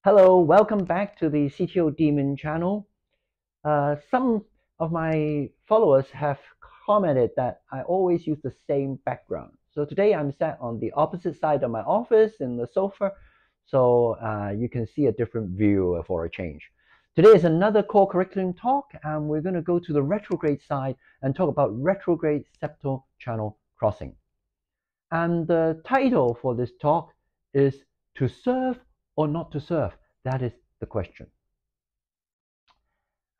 Hello, welcome back to the CTO Demon channel. Some of my followers have commented that I always use the same background. So today I'm sat on the opposite side of my office in the sofa, so you can see a different view for a change. Today is another core curriculum talk, and we're going to go to the retrograde side and talk about retrograde septal channel crossing. And the title for this talk is To Serve or Not to Serve? That is the question.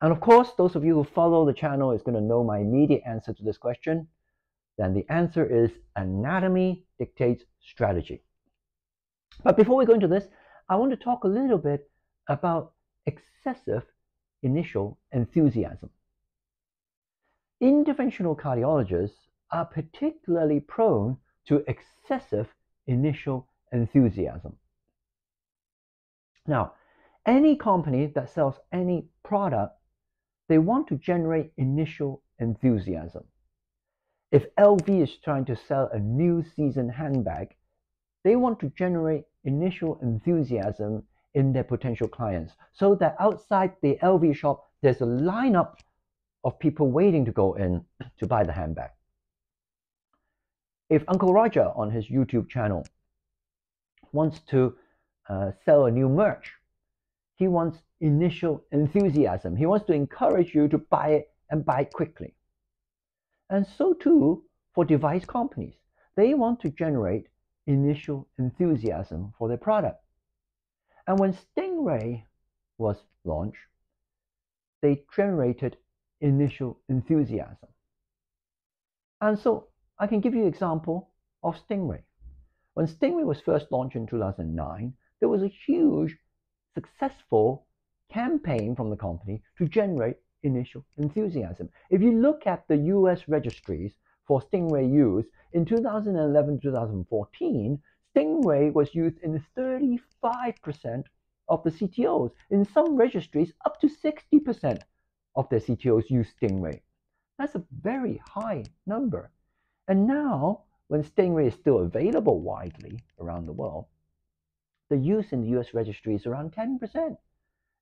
And of course, those of you who follow the channel is going to know my immediate answer to this question. Then the answer is anatomy dictates strategy. But before we go into this, I want to talk a little bit about excessive initial enthusiasm. Interventional cardiologists are particularly prone to excessive initial enthusiasm. Now, any company that sells any product, they want to generate initial enthusiasm. If LV is trying to sell a new season handbag, they want to generate initial enthusiasm in their potential clients so that outside the LV shop, there's a lineup of people waiting to go in to buy the handbag. If Uncle Roger on his YouTube channel wants to sell a new merch, he wants initial enthusiasm. He wants to encourage you to buy it and buy it quickly. And so too for device companies. They want to generate initial enthusiasm for their product. And when Stingray was launched, they generated initial enthusiasm. And so I can give you an example of Stingray. When Stingray was first launched in 2009, there was a huge successful campaign from the company to generate initial enthusiasm. If you look at the US registries for Stingray use in 2011-2014, Stingray was used in 35% of the CTOs. In some registries, up to 60% of their CTOs use Stingray. That's a very high number. And now, when Stingray is still available widely around the world, the use in the US registry is around 10%.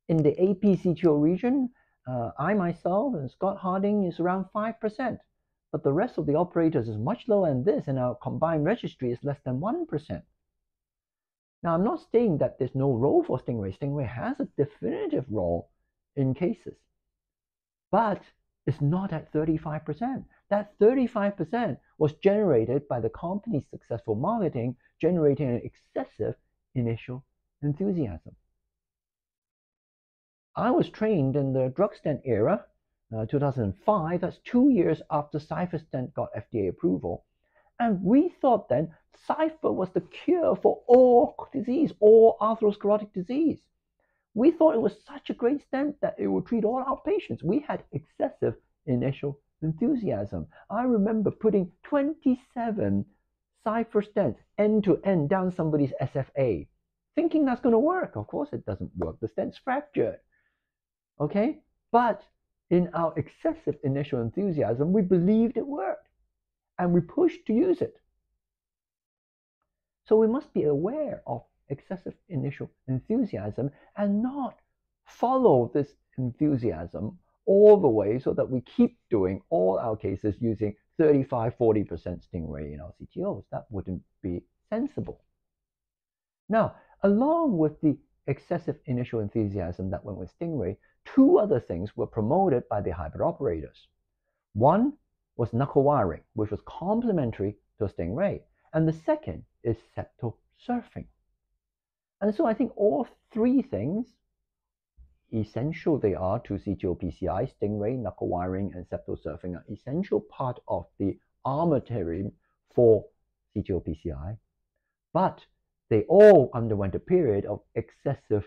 In the AP CTO region, I myself and Scott Harding is around 5%. But the rest of the operators is much lower than this, and our combined registry is less than 1%. Now, I'm not saying that there's no role for Stingray. Stingray has a definitive role in cases. But it's not at 35%. That 35% was generated by the company's successful marketing, generating an excessive initial enthusiasm. I was trained in the drug stent era, 2005. That's 2 years after Cypher stent got FDA approval. And we thought then Cypher was the cure for all disease, all atherosclerotic disease. We thought it was such a great stent that it would treat all our patients. We had excessive initial enthusiasm. I remember putting 27 Cypher stents end to end down somebody's SFA, thinking that's going to work. Of course, it doesn't work. The stent's fractured. Okay? But in our excessive initial enthusiasm, we believed it worked. And we pushed to use it. So we must be aware of excessive initial enthusiasm and not follow this enthusiasm all the way so that we keep doing all our cases using 35-40% Stingray in our CTOs. That wouldn't be sensible. Now, along with the excessive initial enthusiasm that went with Stingray, two other things were promoted by the hybrid operators. One was knuckle wiring, which was complementary to Stingray, and the second is septal surfing. And so I think all three things, essential they are to CTO PCI, Stingray, knuckle wiring, and septal surfing are essential part of the armamentarium for CTO PCI, but they all underwent a period of excessive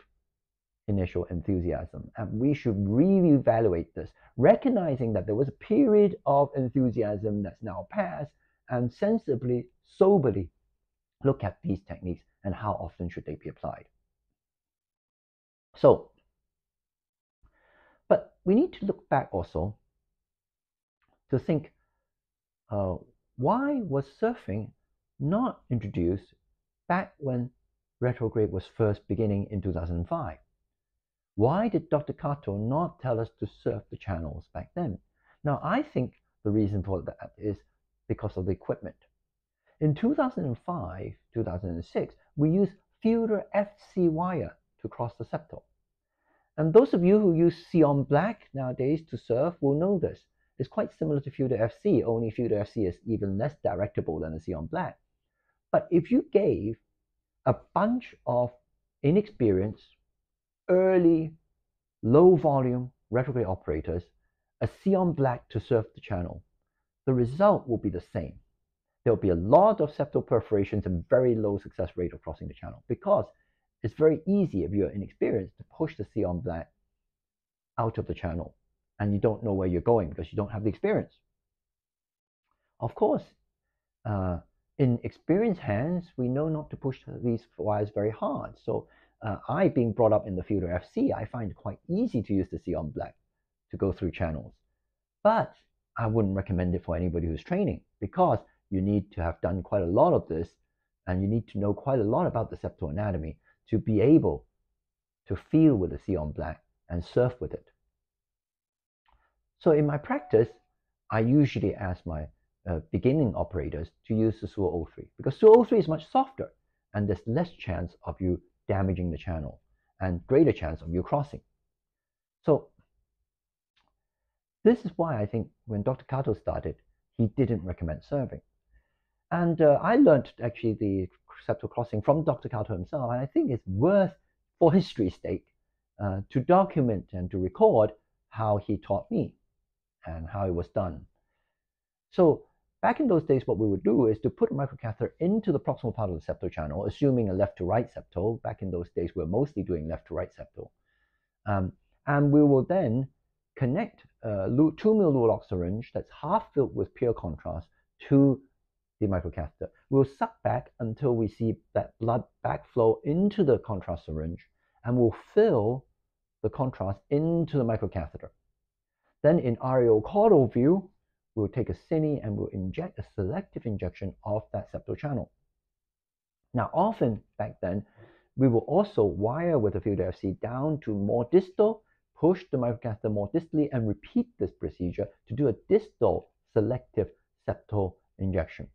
initial enthusiasm. And we should really evaluate this, recognizing that there was a period of enthusiasm that's now passed, and sensibly, soberly look at these techniques and how often should they be applied. So, but we need to look back also to think, why was surfing not introduced back when retrograde was first beginning in 2005. Why did Dr. Katoh not tell us to surf the channels back then? Now, I think the reason for that is because of the equipment. In 2005, 2006, we used filter FC wire to cross the septal. And those of you who use Xeon Black nowadays to surf will know this. It's quite similar to filter FC, only filter FC is even less directable than the Xeon Black. But if you gave a bunch of inexperienced, early, low volume retrograde operators a Xeon Black to surf the channel, the result will be the same. There will be a lot of septal perforations and very low success rate of crossing the channel, because it's very easy if you're inexperienced to push the Xeon Black out of the channel and you don't know where you're going because you don't have the experience. Of course, in experienced hands, we know not to push these wires very hard. So I, being brought up in the filter FC, I find it quite easy to use the Xeon Black to go through channels. But I wouldn't recommend it for anybody who's training, because you need to have done quite a lot of this and you need to know quite a lot about the septal anatomy to be able to feel with the Xeon Black and surf with it. So in my practice, I usually ask my beginning operators to use the SUO 03, because SUO 03 is much softer and there's less chance of you damaging the channel and greater chance of you crossing. So this is why I think when Dr. Katoh started, he didn't recommend surfing. And I learned actually the septal crossing from Dr. Katoh himself, and I think it's worth, for history's sake, to document and to record how he taught me and how it was done. So back in those days, what we would do is to put a microcatheter into the proximal part of the septal channel, assuming a left to right septal. Back in those days, we were mostly doing left to right septal. And we will then connect a 2 ml Luolox syringe that's half filled with pure contrast to the microcatheter. We'll suck back until we see that blood backflow into the contrast syringe, and we'll fill the contrast into the microcatheter. Then in areocaudal view, we'll take a cine and we'll inject a selective injection of that septal channel. Now, often back then, we will also wire with a filter FC down to more distal, push the microcatheter more distally, and repeat this procedure to do a distal selective septal injection.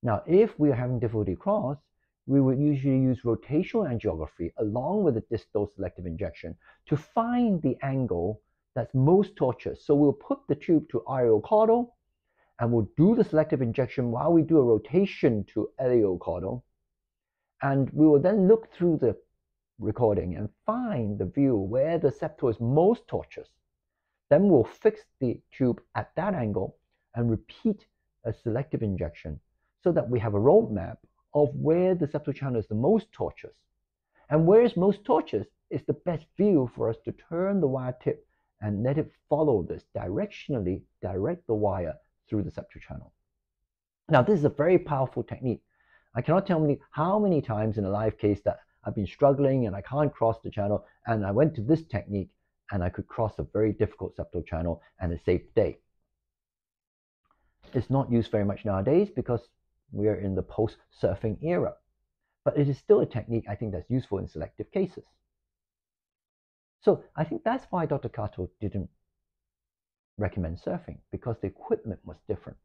Now, if we are having difficulty cross, we would usually use rotational angiography along with the distal selective injection to find the angle that's most tortuous. So we'll put the tube to areocaudal and we'll do the selective injection while we do a rotation to iliacaudal. And we will then look through the recording and find the view where the septal is most tortuous. Then we'll fix the tube at that angle and repeat a selective injection so that we have a roadmap of where the septal channel is the most tortuous. And where it's most tortuous is the best view for us to turn the wire tip and let it follow this directionally, direct the wire through the septal channel. Now, this is a very powerful technique. I cannot tell you how many times in a live case that I've been struggling and I can't cross the channel, and I went to this technique and I could cross a very difficult septal channel and it saved the day. It's not used very much nowadays because we are in the post-surfing era, but it is still a technique I think that's useful in selective cases. So I think that's why Dr. Katoh didn't recommend surfing, because the equipment was different.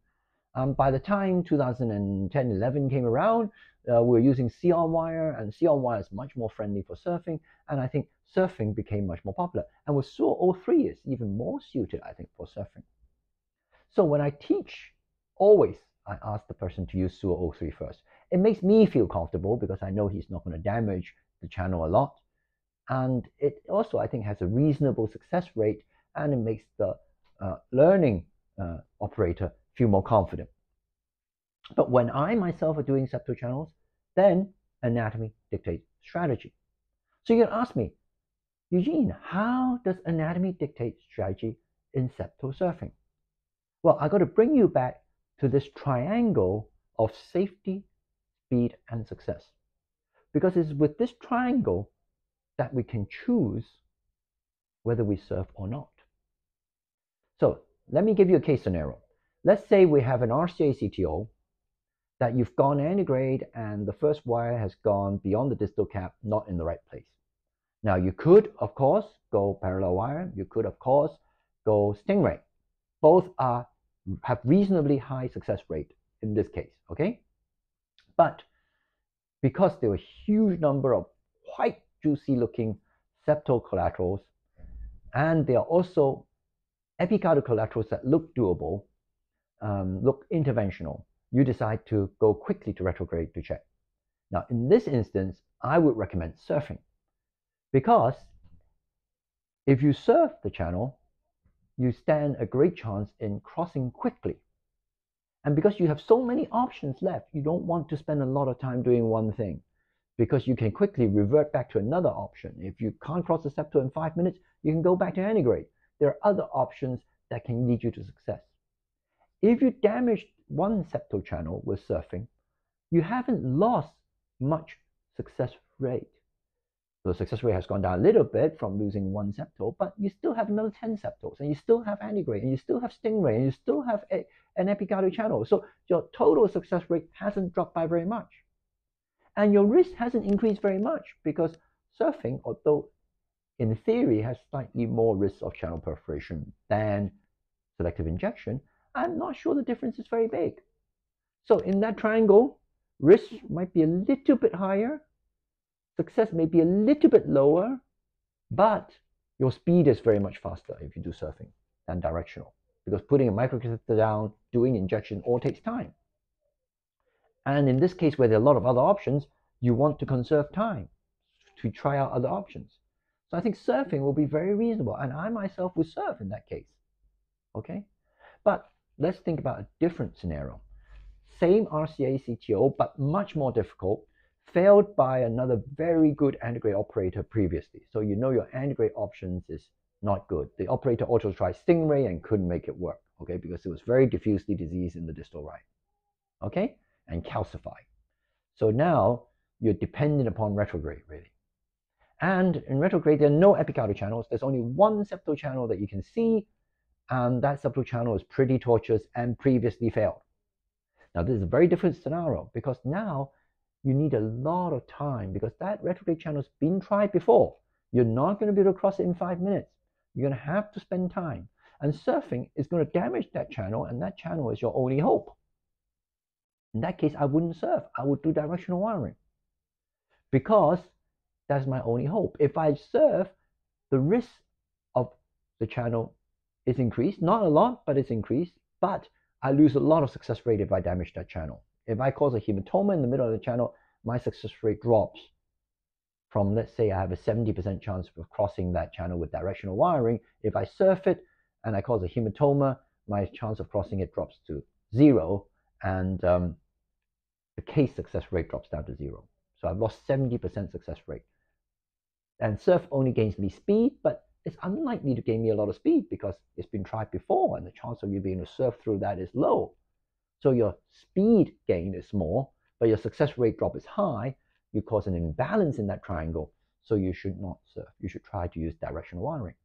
By the time 2010-11 came around, we were using Xeon wire, and Xeon wire is much more friendly for surfing, and I think surfing became much more popular. And with SUO 03 is even more suited, I think, for surfing. So when I teach, always I ask the person to use SUO 03 first. It makes me feel comfortable because I know he's not going to damage the channel a lot. And it also, I think, has a reasonable success rate, and it makes the learning operator feel more confident. But when I myself are doing septal channels, then anatomy dictates strategy. So you can ask me, Eugene, how does anatomy dictate strategy in septal surfing? Well, I got to bring you back to this triangle of safety, speed, and success. Because it's with this triangle that we can choose whether we surf or not. So let me give you a case scenario. Let's say we have an RCA CTO that you've gone antigrade and the first wire has gone beyond the distal cap, not in the right place. Now you could, of course, go parallel wire. You could, of course, go stingray. Both have reasonably high success rate in this case, okay? But because there were a huge number of quite juicy looking septal collaterals, and there are also epicardial collaterals that look doable, look interventional, you decide to go quickly to retrograde to check. Now, in this instance, I would recommend surfing, because if you surf the channel, you stand a great chance in crossing quickly. And because you have so many options left, you don't want to spend a lot of time doing one thing, because you can quickly revert back to another option. If you can't cross the septal in 5 minutes, you can go back to antigrade. There are other options that can lead you to success. If you damaged one septal channel with surfing, you haven't lost much success rate. The success rate has gone down a little bit from losing one septal, but you still have another 10 septals, and you still have antigrade, and you still have stingray, and you still have an epicardial channel. So your total success rate hasn't dropped by very much. And your risk hasn't increased very much, because surfing, although in theory has slightly more risk of channel perforation than selective injection, I'm not sure the difference is very big. So in that triangle, risk might be a little bit higher, success may be a little bit lower, but your speed is very much faster if you do surfing than directional, because putting a microcatheter down, doing injection, all takes time. And in this case, where there are a lot of other options, you want to conserve time to try out other options. So I think surfing will be very reasonable, and I myself would surf in that case. Okay, but let's think about a different scenario. Same RCA CTO, but much more difficult, failed by another very good antigrade operator previously. So you know your antigrade options is not good. The operator also tried stingray and couldn't make it work, okay, because it was very diffusely diseased in the distal right, okay, and calcified. So now you're dependent upon retrograde, really. And in retrograde, there are no epicardial channels. There's only one septal channel that you can see, and that septal channel is pretty tortuous and previously failed. Now, this is a very different scenario, because now you need a lot of time, because that retrograde channel has been tried before. You're not going to be able to cross it in 5 minutes. You're going to have to spend time. And surfing is going to damage that channel, and that channel is your only hope. In that case, I wouldn't surf. I would do directional wiring, because that's my only hope. If I surf, the risk of the channel is increased. Not a lot, but it's increased. But I lose a lot of success rate if I damage that channel. If I cause a hematoma in the middle of the channel, my success rate drops from, let's say, I have a 70% chance of crossing that channel with directional wiring. If I surf it and I cause a hematoma, my chance of crossing it drops to 0, and the case success rate drops down to 0. So I've lost 70% success rate. And surf only gains me speed, but it's unlikely to gain me a lot of speed, because it's been tried before, and the chance of you being able to surf through that is low. So your speed gain is small, but your success rate drop is high. You cause an imbalance in that triangle, so you should not surf. You should try to use directional wiring.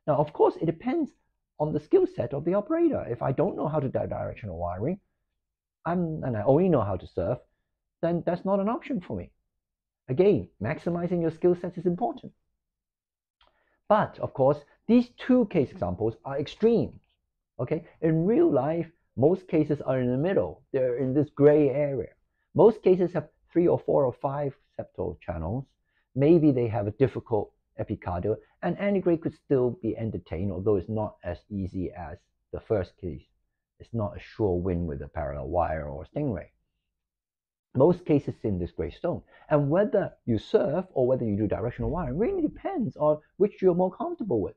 Now, of course, it depends on the skill set of the operator. If I don't know how to do directional wiring, and I only know how to surf, then that's not an option for me. Again, maximizing your skill sets is important. But of course, these two case examples are extremes. Okay, in real life, most cases are in the middle. They're in this gray area. Most cases have 3 or 4 or 5 septal channels. Maybe they have a difficult epicardial, and antigrade could still be entertained, although it's not as easy as the first case. It's not a sure win with a parallel wire or stingray. Most cases in this gray zone. And whether you surf or whether you do directional wiring really depends on which you're more comfortable with.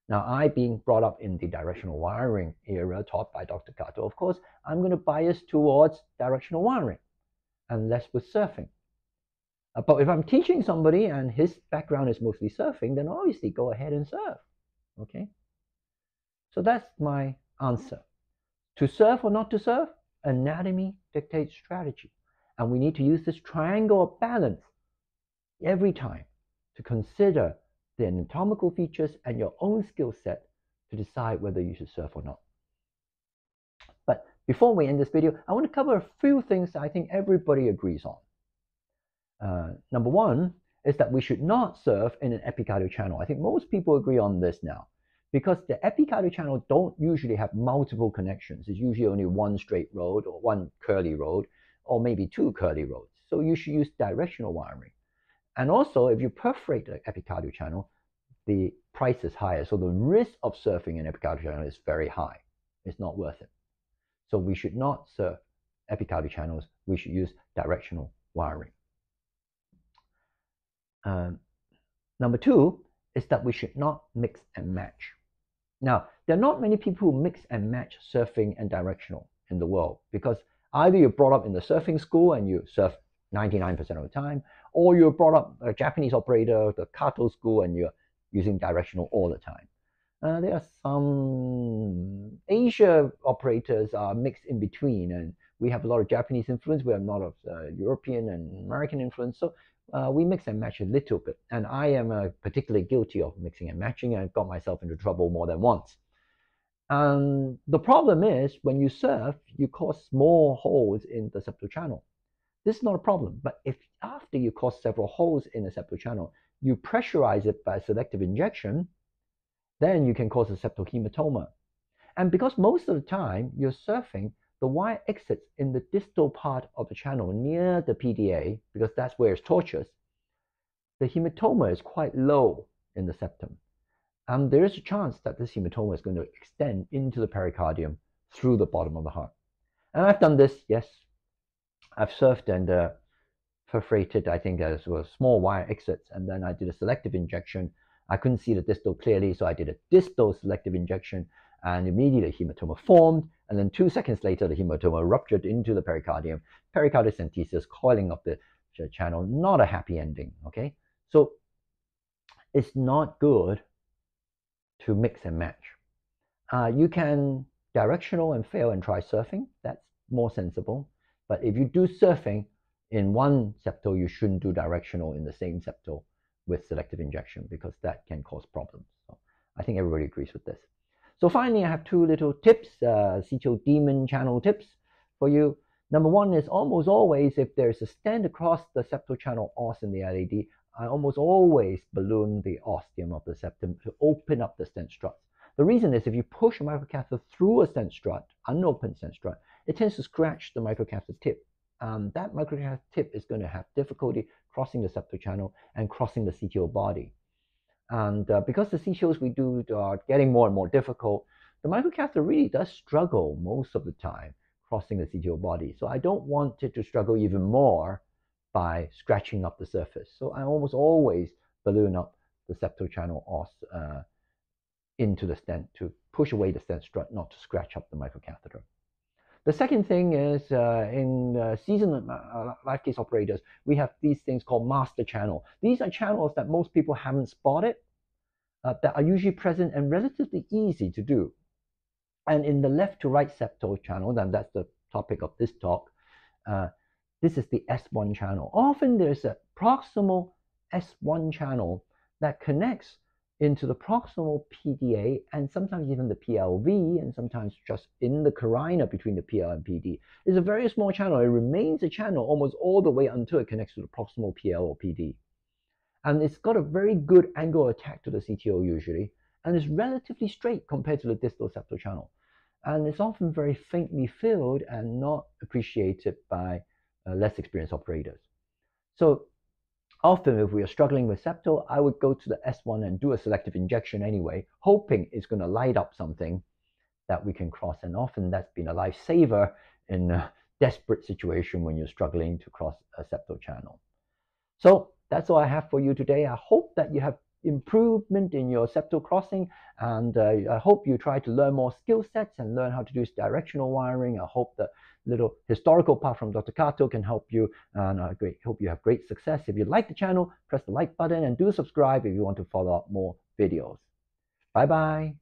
Now, I being brought up in the directional wiring era taught by Dr. Katoh, of course, I'm going to bias towards directional wiring and less with surfing. But if I'm teaching somebody and his background is mostly surfing, then obviously go ahead and surf. Okay? So that's my answer. To surf or not to surf, anatomy dictates strategy. And we need to use this triangle of balance every time to consider the anatomical features and your own skill set to decide whether you should surf or not. But before we end this video, I want to cover a few things that I think everybody agrees on. Number one is that we should not serve in an epicardial channel. I think most people agree on this now, because the epicardial channel don't usually have multiple connections. It's usually only one straight road or one curly road, or maybe two curly roads. So you should use directional wiring. And also, if you perforate the epicardial channel, the price is higher. So the risk of surfing an epicardial channel is very high. It's not worth it. So we should not serve epicardial channels. We should use directional wiring. Number two is that we should not mix and match. Now, there are not many people who mix and match surfing and directional in the world, because either you're brought up in the surfing school and you surf 99% of the time, or you're brought up a Japanese operator, the Katoh school, and you're using directional all the time. There are some Asia operators are mixed in between, and we have a lot of Japanese influence. We have a lot of European and American influence. So we mix and match a little bit. And I am particularly guilty of mixing and matching, and I got myself into trouble more than once. The problem is, when you surf, you cause small holes in the septal channel. This is not a problem, but if after you cause several holes in the septal channel, you pressurize it by selective injection, then you can cause a septal hematoma. And because most of the time you're surfing, the wire exits in the distal part of the channel near the PDA, because that's where it's tortuous, the hematoma is quite low in the septum. And there is a chance that this hematoma is going to extend into the pericardium through the bottom of the heart. And I've done this, yes. I've surfed and perforated, I think there were small wire exits, and then I did a selective injection. I couldn't see the distal clearly, so I did a distal selective injection, and immediately the hematoma formed, and then 2 seconds later the hematoma ruptured into the pericardium. Pericardicentesis, coiling of the channel, not a happy ending, okay? So it's not good to mix and match. You can directional and fail and try surfing. That's more sensible. But if you do surfing in one septal, you shouldn't do directional in the same septal with selective injection, because that can cause problems. So I think everybody agrees with this. So finally, I have two little tips, CTO Demon channel tips for you. Number one is, almost always, if there's a stent across the septal channel os in the LAD, I almost always balloon the ostium of the septum to open up the stent struts. The reason is, if you push a microcatheter through a stent strut, unopened stent strut, it tends to scratch the microcatheter tip. That microcatheter tip is going to have difficulty crossing the septal channel and crossing the CTO body. And because the CTOs we do are getting more and more difficult, the microcatheter really does struggle most of the time crossing the CTO body. So I don't want it to struggle even more by scratching up the surface. So I almost always balloon up the septal channel os into the stent to push away the stent strut, not to scratch up the microcatheter. The second thing is, in seasoned live case operators, we have these things called master channel. These are channels that most people haven't spotted, that are usually present and relatively easy to do. And in the left to right septal channel, and that's the topic of this talk, this is the S1 channel. Often there's a proximal S1 channel that connects into the proximal PDA, and sometimes even the PLV, and sometimes just in the carina between the PL and PD. It's a very small channel. It remains a channel almost all the way until it connects to the proximal PL or PD. And it's got a very good angle attack to the CTO usually, and it's relatively straight compared to the distal septal channel. And it's often very faintly filled and not appreciated by less experienced operators. So often, if we are struggling with septal, I would go to the S1 and do a selective injection anyway, hoping it's going to light up something that we can cross. And often that's been a lifesaver in a desperate situation when you're struggling to cross a septal channel. So that's all I have for you today. I hope that you have improvement in your septal crossing, and I hope you try to learn more skill sets and learn how to do directional wiring. I hope the little historical part from Dr. Katoh can help you, and I hope you have great success. If you like the channel, press the like button and do subscribe if you want to follow up more videos. Bye bye.